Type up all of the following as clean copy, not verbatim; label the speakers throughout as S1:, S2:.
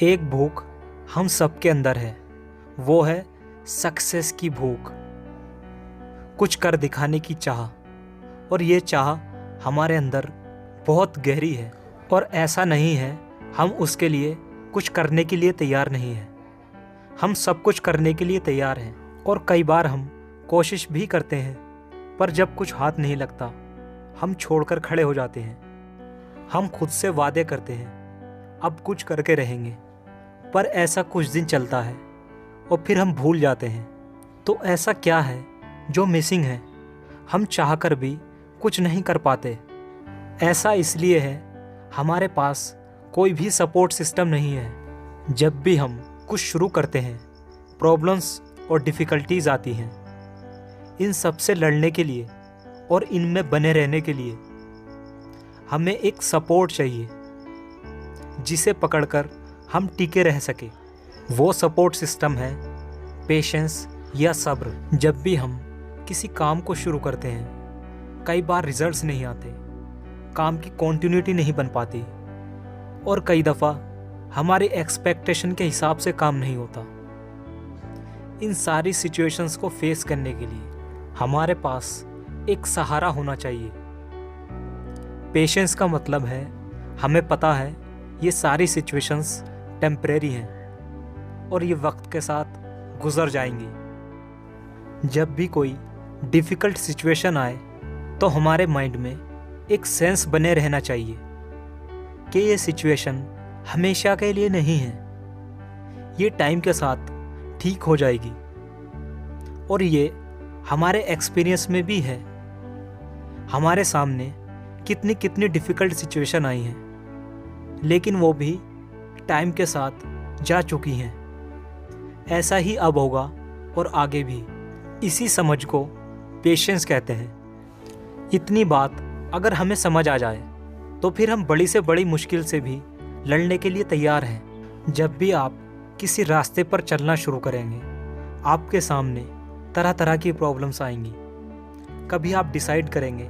S1: एक भूख हम सबके अंदर है, वो है सक्सेस की भूख, कुछ कर दिखाने की चाह। और ये चाह हमारे अंदर बहुत गहरी है और ऐसा नहीं है हम उसके लिए कुछ करने के लिए तैयार नहीं हैं। हम सब कुछ करने के लिए तैयार हैं और कई बार हम कोशिश भी करते हैं, पर जब कुछ हाथ नहीं लगता हम छोड़कर खड़े हो जाते हैं। हम खुद से वादे करते हैं अब कुछ करके रहेंगे, पर ऐसा कुछ दिन चलता है और फिर हम भूल जाते हैं। तो ऐसा क्या है जो मिसिंग है? हम चाहकर भी कुछ नहीं कर पाते। ऐसा इसलिए है हमारे पास कोई भी सपोर्ट सिस्टम नहीं है। जब भी हम कुछ शुरू करते हैं प्रॉब्लम्स और डिफ़िकल्टीज आती हैं। इन सब से लड़ने के लिए और इनमें बने रहने के लिए हमें एक सपोर्ट चाहिए जिसे पकड़कर हम टिके रह सके। वो सपोर्ट सिस्टम है पेशेंस या सब्र। जब भी हम किसी काम को शुरू करते हैं कई बार रिजल्ट्स नहीं आते, काम की कॉन्टिन्यूटी नहीं बन पाती और कई दफ़ा हमारे एक्सपेक्टेशन के हिसाब से काम नहीं होता। इन सारी सिचुएशंस को फेस करने के लिए हमारे पास एक सहारा होना चाहिए। पेशेंस का मतलब है हमें पता है ये सारी सिचुएशंस टेम्परेरी हैं और ये वक्त के साथ गुजर जाएंगी। जब भी कोई डिफ़िकल्ट सिचुएशन आए तो हमारे माइंड में एक सेंस बने रहना चाहिए कि ये सिचुएशन हमेशा के लिए नहीं है, ये टाइम के साथ ठीक हो जाएगी। और ये हमारे एक्सपीरियंस में भी है। हमारे सामने कितनी कितनी डिफ़िकल्ट सिचुएशन आई हैं, लेकिन वो भी टाइम के साथ जा चुकी हैं। ऐसा ही अब होगा और आगे भी। इसी समझ को पेशेंस कहते हैं। इतनी बात अगर हमें समझ आ जाए तो फिर हम बड़ी से बड़ी मुश्किल से भी लड़ने के लिए तैयार हैं। जब भी आप किसी रास्ते पर चलना शुरू करेंगे आपके सामने तरह तरह की प्रॉब्लम्स आएंगी। कभी आप डिसाइड करेंगे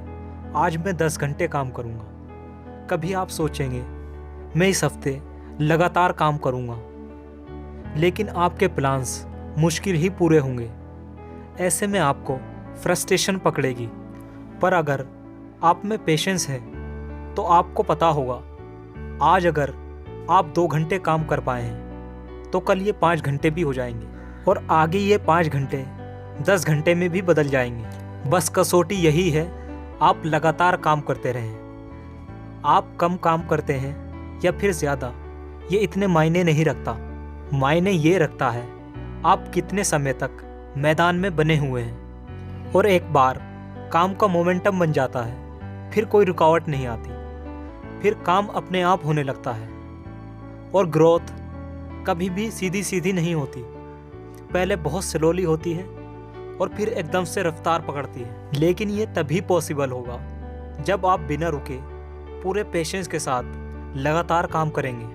S1: आज मैं 10 घंटे काम करूँगा, कभी आप सोचेंगे मैं इस हफ्ते लगातार काम करूँगा, लेकिन आपके प्लान्स मुश्किल ही पूरे होंगे। ऐसे में आपको फ्रस्ट्रेशन पकड़ेगी। पर अगर आप में पेशेंस है तो आपको पता होगा आज अगर आप 2 घंटे काम कर पाए हैं तो कल ये 5 घंटे भी हो जाएंगे और आगे ये 5 घंटे 10 घंटे में भी बदल जाएंगे। बस कसौटी यही है आप लगातार काम करते रहें। आप कम काम करते हैं या फिर ज़्यादा ये इतने मायने नहीं रखता। मायने ये रखता है आप कितने समय तक मैदान में बने हुए हैं। और एक बार काम का मोमेंटम बन जाता है फिर कोई रुकावट नहीं आती, फिर काम अपने आप होने लगता है। और ग्रोथ कभी भी सीधी सीधी नहीं होती, पहले बहुत स्लोली होती है और फिर एकदम से रफ्तार पकड़ती है। लेकिन ये तभी पॉसिबल होगा जब आप बिना रुके पूरे पेशेंस के साथ लगातार काम करेंगे।